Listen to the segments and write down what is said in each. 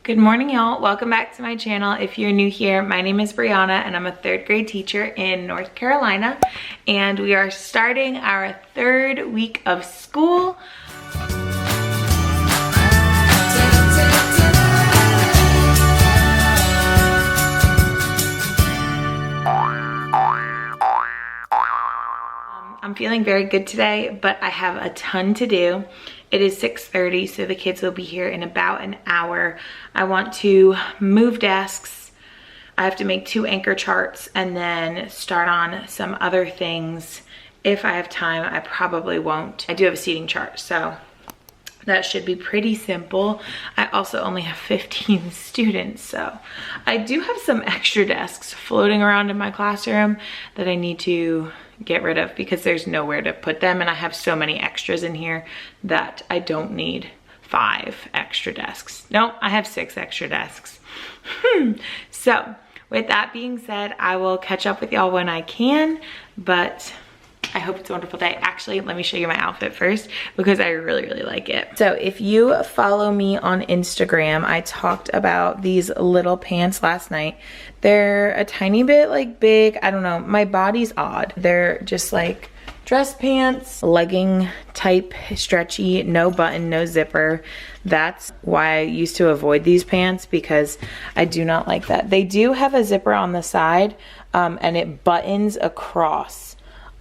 Good morning, y'all. Welcome back to my channel. If you're new here, my name is Brianna and I'm a third grade teacher in North Carolina, and we are starting our third week of school. I'm feeling very good today, but I have a ton to do. It is 6:30, so the kids will be here in about an hour. I want to move desks. I have to make 2 anchor charts and then start on some other things. If I have time, I probably won't. I do have a seating chart, so that should be pretty simple. I also only have 15 students, so I do have some extra desks floating around in my classroom that I need to get rid of because there's nowhere to put them, and I have so many extras in here that I don't need 5 extra desks. No, I have 6 extra desks. So with that being said, I will catch up with y'all when I can, but I hope it's a wonderful day. Actually, let me show you my outfit first because I really like it. So if you follow me on Instagram, I talked about these little pants last night. They're a tiny bit like big. I don't know. My body's odd. They're just like dress pants, legging type, stretchy, no button, no zipper. That's why I used to avoid these pants because I do not like that. They do have a zipper on the side and it buttons across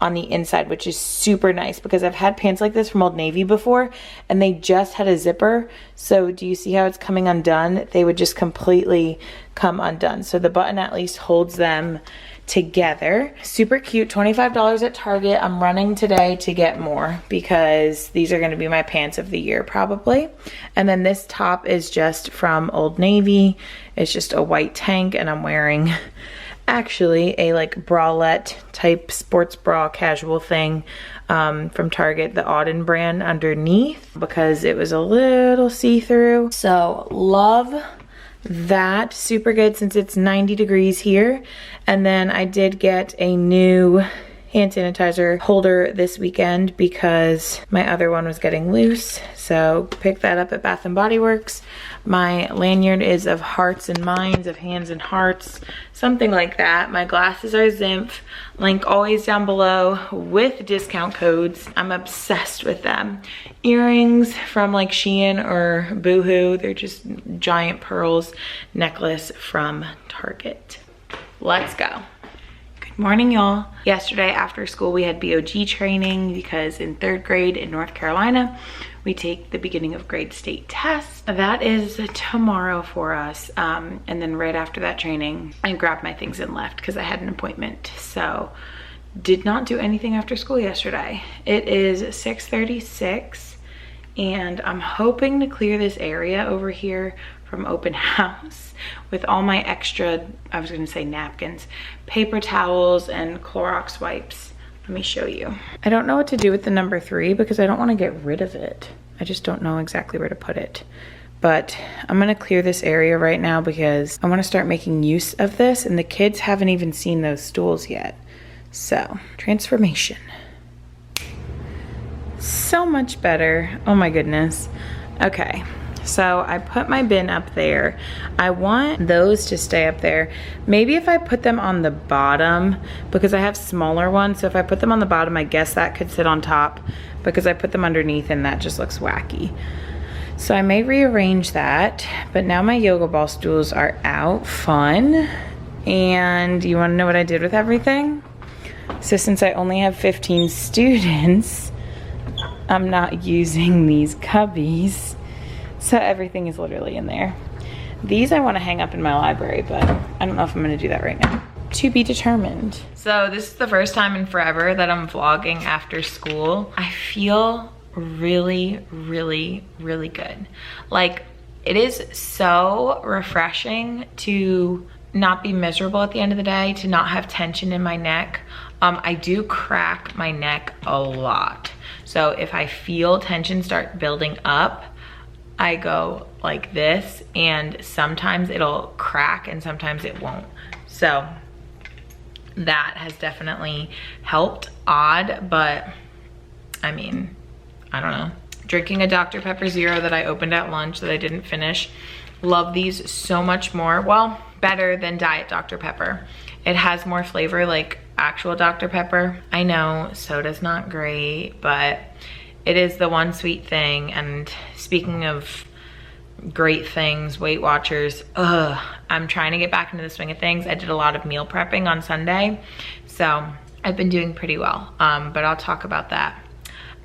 on the inside, which is super nice because I've had pants like this from Old Navy before and they just had a zipper. So do you see how it's coming undone? They would just completely come undone. So the button at least holds them together. Super cute. $25 at Target. I'm running today to get more because these are going to be my pants of the year probably. And then this top is just from Old Navy. It's just a white tank and I'm wearing actually a like bralette type sports bra casual thing from Target, the Auden brand underneath because it was a little see-through. So love that. Super good since it's 90 degrees here. And then I did get a new hand sanitizer holder this weekend because my other one was getting loose. So picked that up at Bath & Body Works. My lanyard is of hearts and minds, of hands and hearts, something like that. My glasses are Zinf, link always down below with discount codes. I'm obsessed with them. Earrings from like Shein or Boohoo. They're just giant pearls. Necklace from Target. Let's go. Morning, y'all. Yesterday after school we had BOG training because in 3rd grade in North Carolina we take the beginning of grade state test. That is tomorrow for us, and then right after that training I grabbed my things and left because I had an appointment. So did not do anything after school yesterday. It is 6:36 and I'm hoping to clear this area over here from open house with all my extra, I was gonna say napkins, paper towels and Clorox wipes. Let me show you. I don't know what to do with the number 3 because I don't want to get rid of it. I just don't know exactly where to put it. But I'm gonna clear this area right now because I want to start making use of this, and the kids haven't even seen those stools yet. So, transformation. So much better. Oh my goodness. Okay. So I put my bin up there. I want those to stay up there. Maybe if I put them on the bottom, because I have smaller ones, so if I put them on the bottom, I guess that could sit on top because I put them underneath and that just looks wacky. So I may rearrange that, but now my yoga ball stools are out. Fun. And you wanna know what I did with everything? So since I only have 15 students, I'm not using these cubbies. So everything is literally in there. These I want to hang up in my library, but I don't know if I'm going to do that right now. To be determined. So this is the first time in forever that I'm vlogging after school. I feel really good. Like, it is so refreshing to not be miserable at the end of the day, to not have tension in my neck. I do crack my neck a lot. So if I feel tension start building up, I go like this, and sometimes it'll crack and sometimes it won't. So that has definitely helped. Odd, but I mean, I don't know. Drinking a Dr. Pepper Zero that I opened at lunch that I didn't finish. Love these so much more. Well, better than Diet Dr. Pepper. It has more flavor like actual Dr. Pepper. I know soda's not great, but it is the one sweet thing. And speaking of great things, Weight Watchers, I'm trying to get back into the swing of things. I did a lot of meal prepping on Sunday, so I've been doing pretty well, but I'll talk about that.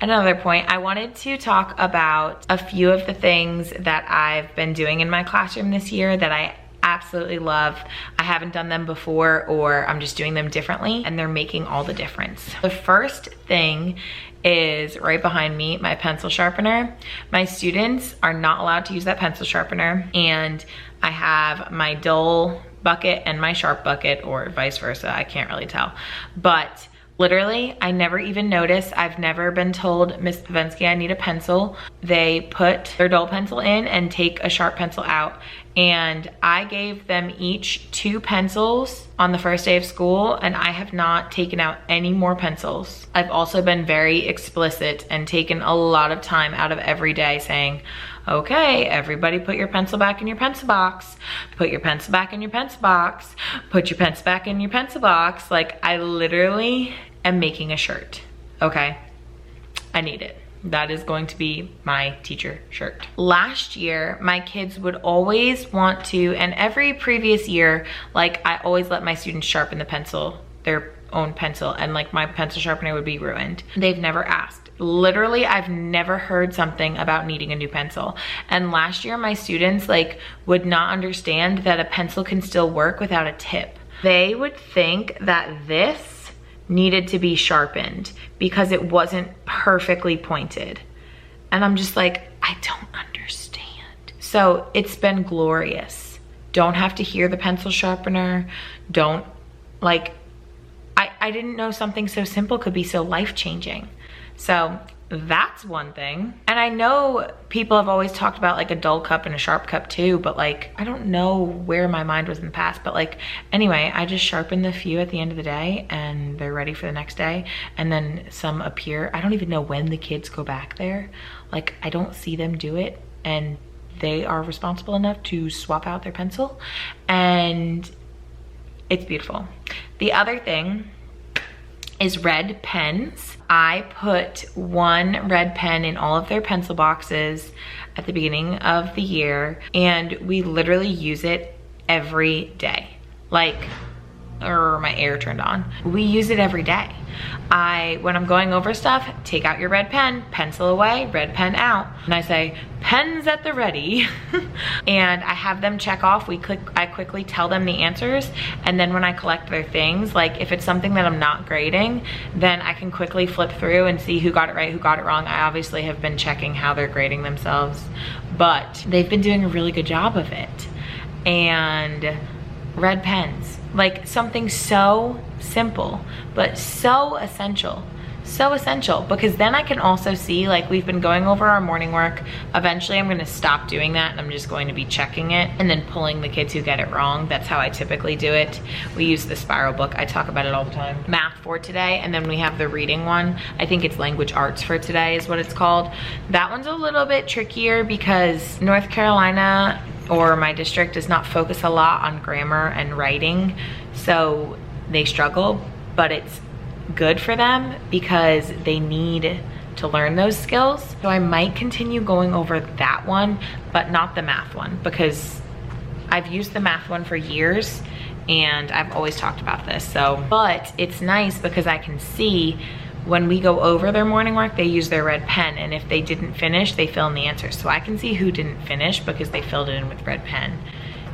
Another point, I wanted to talk about a few of the things that I've been doing in my classroom this year that I absolutely love. I haven't done them before, or I'm just doing them differently, and they're making all the difference. The first thing is right behind me, my pencil sharpener. My students are not allowed to use that pencil sharpener, and I have my dull bucket and my sharp bucket, or vice versa, I can't really tell. But literally, I never even noticed. I've never been told, Miss Pavensky, I need a pencil. They put their dull pencil in and take a sharp pencil out. And I gave them each 2 pencils on the first day of school, and I have not taken out any more pencils. I've also been very explicit and taken a lot of time out of every day saying, okay, everybody put your pencil back in your pencil box. Put your pencil back in your pencil box. Put your pencil back in your pencil box. Like, I literally am making a shirt, okay? I need it. That is going to be my teacher shirt. Last year, my kids would always want to, and every previous year, like, I always let my students sharpen the pencil, their own pencil, and like my pencil sharpener would be ruined. They've never asked. Literally, I've never heard something about needing a new pencil. And last year, my students like would not understand that a pencil can still work without a tip. They would think that this needed to be sharpened because it wasn't perfectly pointed. And I'm just like, I don't understand. So it's been glorious. Don't have to hear the pencil sharpener. Don't, like, I didn't know something so simple could be so life-changing. So that's one thing. And I know people have always talked about like a dull cup and a sharp cup too, but like, I don't know where my mind was in the past, but like, anyway, I just sharpen the few at the end of the day and they're ready for the next day. And then some appear, I don't even know when the kids go back there. Like, I don't see them do it, and they are responsible enough to swap out their pencil, and it's beautiful. The other thing is red pens. I put 1 red pen in all of their pencil boxes at the beginning of the year, and we literally use it every day. Like, my air turned on. We use it every day. When I'm going over stuff, take out your red pen, pencil away, red pen out. And I say, pens at the ready. And I have them check off. I quickly tell them the answers. And then when I collect their things, like if it's something that I'm not grading, then I can quickly flip through and see who got it right, who got it wrong. I obviously have been checking how they're grading themselves, but they've been doing a really good job of it. And red pens, like something so simple but so essential, because then I can also see, like, we've been going over our morning work. Eventually I'm going to stop doing that, and I'm just going to be checking it and then pulling the kids who get it wrong. That's how I typically do it. We use the spiral book. I talk about it all the time. Math for today, and then we have the reading one. I think it's language arts for today is what it's called. That one's a little bit trickier because North Carolina, or my district, does not focus a lot on grammar and writing, so they struggle, but it's good for them because they need to learn those skills. So I might continue going over that one, but not the math one, because I've used the math one for years and I've always talked about this. So, but it's nice because I can see when we go over their morning work, they use their red pen, and if they didn't finish, they fill in the answers. So I can see who didn't finish because they filled it in with red pen.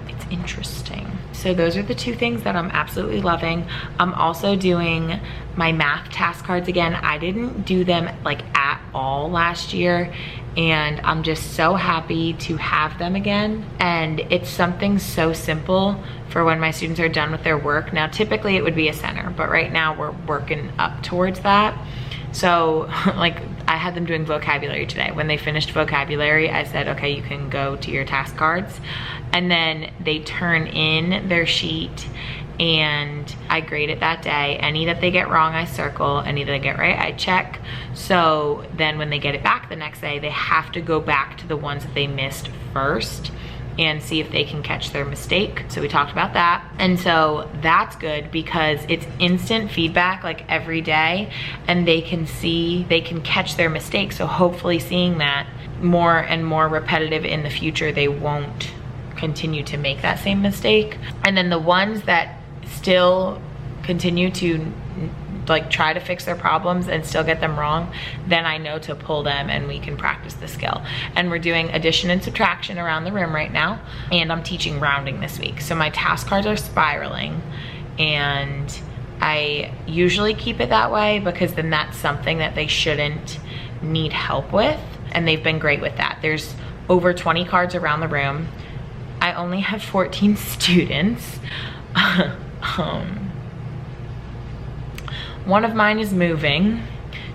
It's interesting. So those are the 2 things that I'm absolutely loving. I'm also doing my math task cards again. I didn't do them like at all last year, and I'm just so happy to have them again. And it's something so simple for when my students are done with their work. Now, typically it would be a center, but right now we're working up towards that. So like, I had them doing vocabulary today. When they finished vocabulary, I said, okay, you can go to your task cards. And then they turn in their sheet and I grade it that day. Any that they get wrong, I circle. Any that they get right, I check. So then when they get it back the next day, they have to go back to the ones that they missed first and see if they can catch their mistake. So we talked about that. And so that's good because it's instant feedback like every day, and they can catch their mistake. So hopefully seeing that more and more repetitive in the future, they won't continue to make that same mistake. And then the ones that still continue to like try to fix their problems and still get them wrong, then I know to pull them and we can practice the skill. And we're doing addition and subtraction around the room right now, and I'm teaching rounding this week. So my task cards are spiraling, and I usually keep it that way because then that's something that they shouldn't need help with, and they've been great with that. There's over 20 cards around the room. I only have 14 students. One of mine is moving,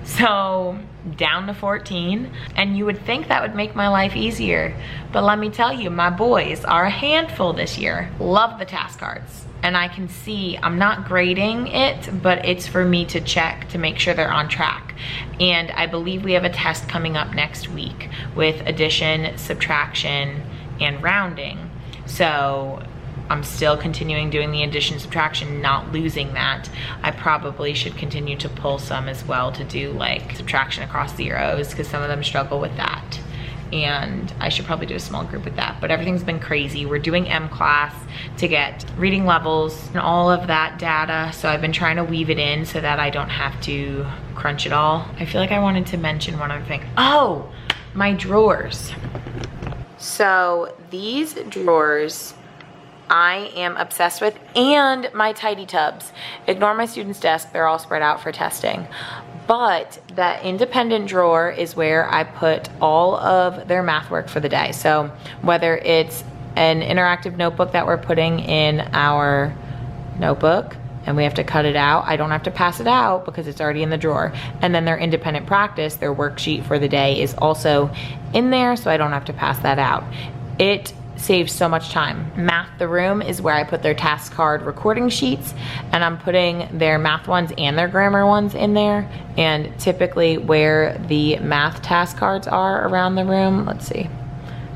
so down to 14, and you would think that would make my life easier, but let me tell you, my boys are a handful this year. Love the task cards, and I can see, I'm not grading it, but it's for me to check to make sure they're on track. And I believe we have a test coming up next week with addition, subtraction, and rounding. So I'm still continuing doing the addition subtraction, not losing that. I probably should continue to pull some as well to do like subtraction across zeros, because some of them struggle with that. And I should probably do a small group with that, but everything's been crazy. We're doing M class to get reading levels and all of that data. So I've been trying to weave it in so that I don't have to crunch it all. I feel like I wanted to mention one other thing. Oh, my drawers. So these drawers I am obsessed with, and my tidy tubs. Ignore my students' desk, they're all spread out for testing. But that independent drawer is where I put all of their math work for the day. So whether it's an interactive notebook that we're putting in our notebook and we have to cut it out, I don't have to pass it out because it's already in the drawer. And then their independent practice, their worksheet for the day, is also in there, so I don't have to pass that out. It saves so much time. Math the Room is where I put their task card recording sheets, and I'm putting their math ones and their grammar ones in there. And typically where the math task cards are around the room, let's see,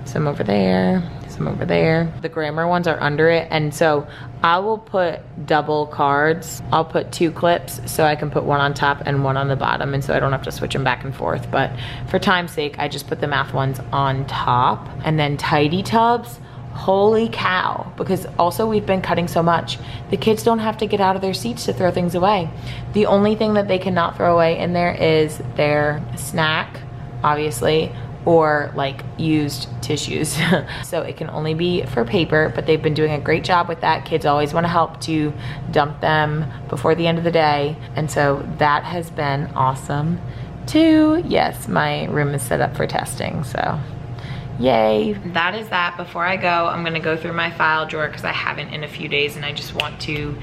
some over there, some over there. The grammar ones are under it, and so I will put double cards. I'll put 2 clips so I can put one on top and one on the bottom, and so I don't have to switch them back and forth. But for time's sake, I just put the math ones on top. And then tidy tubs, holy cow, because also we've been cutting so much. The kids don't have to get out of their seats to throw things away. The only thing that they cannot throw away in there is their snack, obviously, or like used tissues. So it can only be for paper, but they've been doing a great job with that. Kids always want to help to dump them before the end of the day. And so that has been awesome too. Yes, my room is set up for testing, so yay. That is that. Before I go, I'm gonna go through my file drawer because I haven't in a few days, and I just want to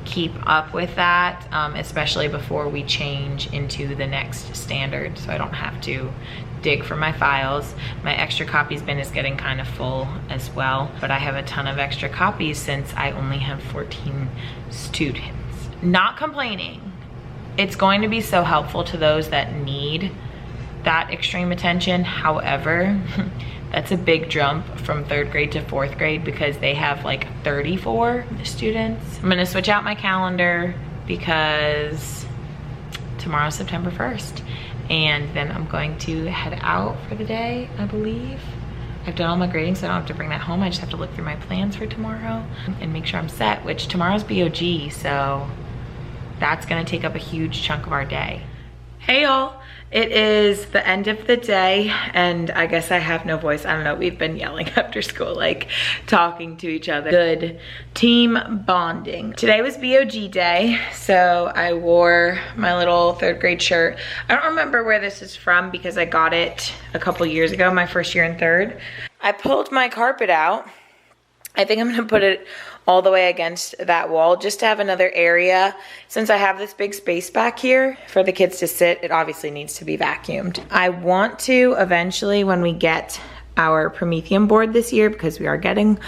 keep up with that, especially before we change into the next standard, so I don't have to dig for my files. My extra copies bin is getting kind of full as well, but I have a ton of extra copies since I only have 14 students. Not complaining. It's going to be so helpful to those that need that extreme attention. However, that's a big jump from 3rd grade to 4th grade because they have like 34 students. I'm gonna switch out my calendar because tomorrow's September 1st. And then I'm going to head out for the day, I believe. I've done all my grading, so I don't have to bring that home. I just have to look through my plans for tomorrow and make sure I'm set, which tomorrow's BOG, so that's gonna take up a huge chunk of our day. Hey y'all, it is the end of the day, and I guess I have no voice. I don't know, we've been yelling after school, like talking to each other. Good team bonding. Today was BOG day, so I wore my little 3rd grade shirt. I don't remember where this is from because I got it a couple years ago, my first year in 3rd. I pulled my carpet out. I think I'm gonna put it all the way against that wall just to have another area. Since I have this big space back here for the kids to sit, it obviously needs to be vacuumed. I want to eventually, when we get our Promethean board this year because we are getting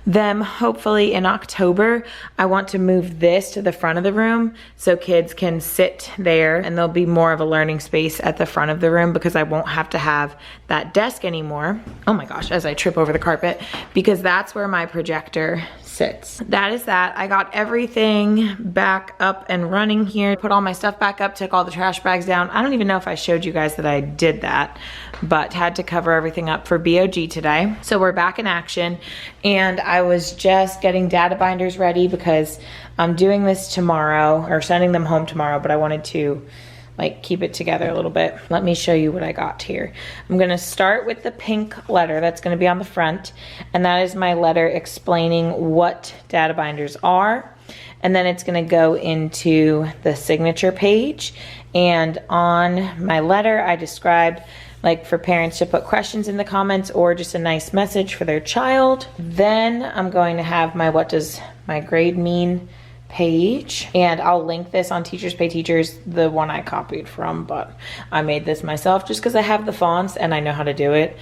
them hopefully in October. I want to move this to the front of the room so kids can sit there, and there'll be more of a learning space at the front of the room because I won't have to have that desk anymore. Oh my gosh, as I trip over the carpet, because that's where my projector sits. That is that. I got everything back up and running here. Put all my stuff back up, took all the trash bags down. I don't even know if I showed you guys that I did that, but had to cover everything up for BOG today. So we're back in action, and I was just getting data binders ready because I'm doing this tomorrow, or sending them home tomorrow, but I wanted to like keep it together a little bit. Let me show you what I got here. I'm gonna start with the pink letter that's gonna be on the front, and that is my letter explaining what data binders are. And then it's gonna go into the signature page, and on my letter I described like for parents to put questions in the comments or just a nice message for their child. Then I'm going to have my what does my grade mean page, and I'll link this on Teachers Pay Teachers, the one I copied from, but I made this myself just because I have the fonts and I know how to do it.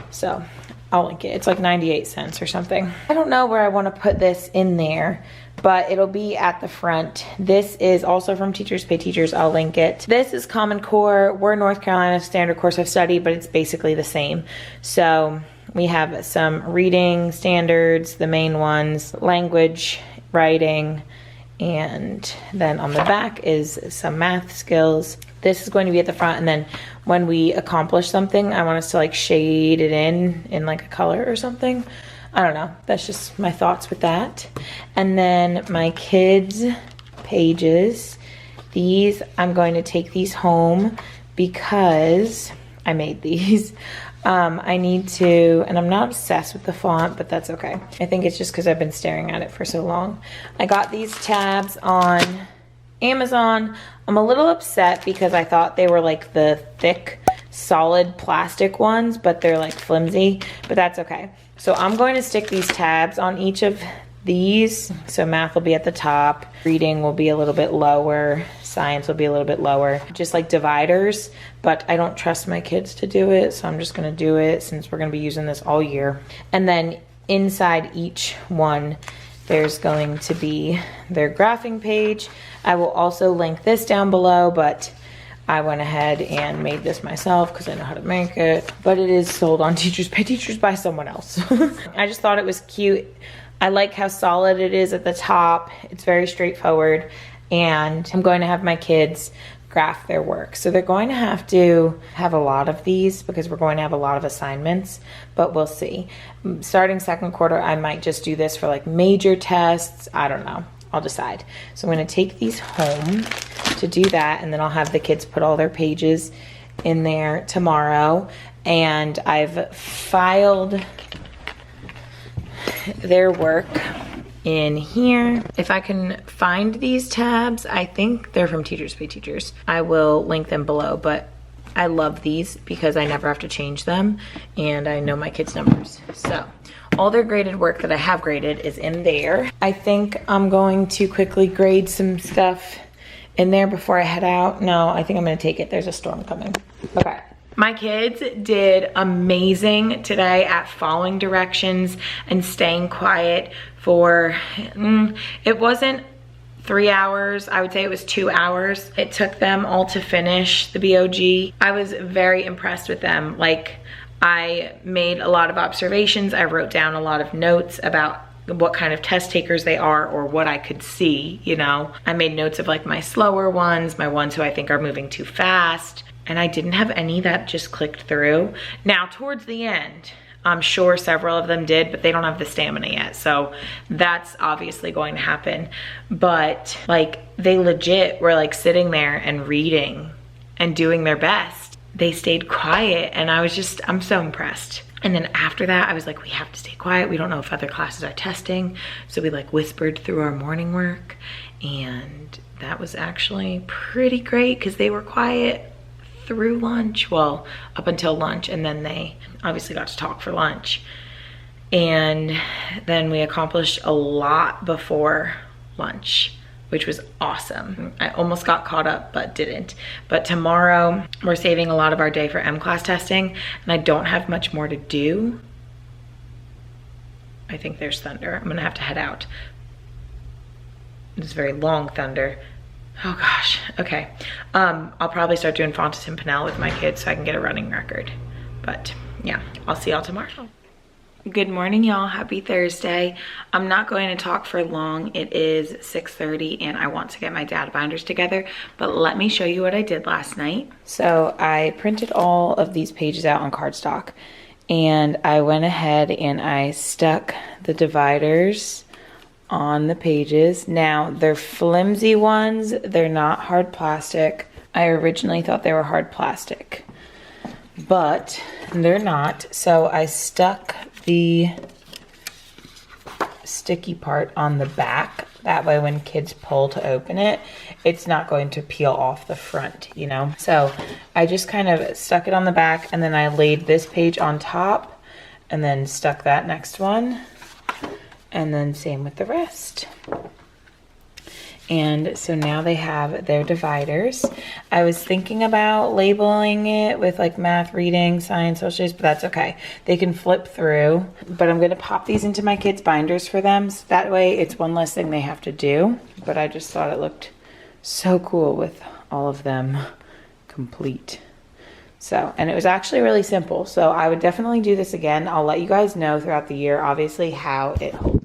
So I'll link it. It's like 98 cents or something. I don't know where I want to put this in there, but it'll be at the front. This is also from Teachers Pay Teachers. I'll link it. This is Common Core. We're North Carolina Standard Course of Study, but it's basically the same. So we have some reading standards, the main ones, language, writing, and then on the back is some math skills. This is going to be at the front, and then when we accomplish something, I want us to like shade it in like a color or something. I don't know. That's just my thoughts with that. And then my kids' pages. These, I'm going to take these home because I made these. I need to, and I'm not obsessed with the font, but that's okay. I think it's just because I've been staring at it for so long. I got these tabs on Amazon. I'm a little upset because I thought they were like the thick, solid plastic ones, but they're like flimsy, but that's okay. So I'm going to stick these tabs on each of these. So math will be at the top, reading will be a little bit lower, science will be a little bit lower, just like dividers, but I don't trust my kids to do it, so I'm just gonna do it since we're gonna be using this all year. And then inside each one, there's going to be their graphing page. I will also link this down below, but I went ahead and made this myself because I know how to make it, but it is sold on Teachers Pay Teachers by someone else. I just thought it was cute. I like how solid it is at the top. It's very straightforward, and I'm going to have my kids graph their work. So they're going to have a lot of these because we're going to have a lot of assignments, but we'll see. Starting second quarter, I might just do this for like major tests. I don't know. I'll decide. So I'm going to take these home to do that, and then I'll have the kids put all their pages in there tomorrow. And I've filed their work in here. If I can find these tabs, I think they're from Teachers Pay Teachers. I will link them below, but I love these because I never have to change them and I know my kids' numbers. So all their graded work that I have graded is in there. I think I'm going to quickly grade some stuff in there before I head out. No, I think I'm gonna take it. There's a storm coming. Okay. My kids did amazing today at following directions and staying quiet for, it wasn't 3 hours, I would say it was 2 hours. It took them all to finish the BOG. I was very impressed with them. Like, I made a lot of observations. I wrote down a lot of notes about what kind of test takers they are or what I could see, you know. I made notes of like my slower ones, my ones who I think are moving too fast, and I didn't have any that just clicked through. Now, towards the end, I'm sure several of them did, but they don't have the stamina yet, so that's obviously going to happen. But like, they legit were like sitting there and reading and doing their best. They stayed quiet, and I'm so impressed. And then after that, I was like, we have to stay quiet. We don't know if other classes are testing. So we like whispered through our morning work, and that was actually pretty great because they were quiet through lunch. Well, up until lunch, and then they obviously got to talk for lunch. And then we accomplished a lot before lunch, which was awesome. I almost got caught up, but didn't. But tomorrow, we're saving a lot of our day for M-class testing, and I don't have much more to do. I think there's thunder. I'm gonna have to head out. It's very long thunder. Oh gosh, okay. I'll probably start doing Fontes and Pinnell with my kids so I can get a running record. But yeah, I'll see y'all tomorrow. Good morning, y'all. Happy Thursday. I'm not going to talk for long. It is 6:30 and I want to get my data binders together, but let me show you what I did last night. So I printed all of these pages out on cardstock, and I went ahead and I stuck the dividers on the pages. Now, they're flimsy ones. They're not hard plastic. I originally thought they were hard plastic, but they're not. So I stuck the sticky part on the back. That way when kids pull to open it, it's not going to peel off the front, you know? So I just kind of stuck it on the back, and then I laid this page on top and then stuck that next one. And then same with the rest. And so now they have their dividers. I was thinking about labeling it with like math, reading, science, social studies, but that's okay. They can flip through. But I'm gonna pop these into my kids' binders for them. So that way it's one less thing they have to do. But I just thought it looked so cool with all of them complete. So, and it was actually really simple. So I would definitely do this again. I'll let you guys know throughout the year, obviously, how it holds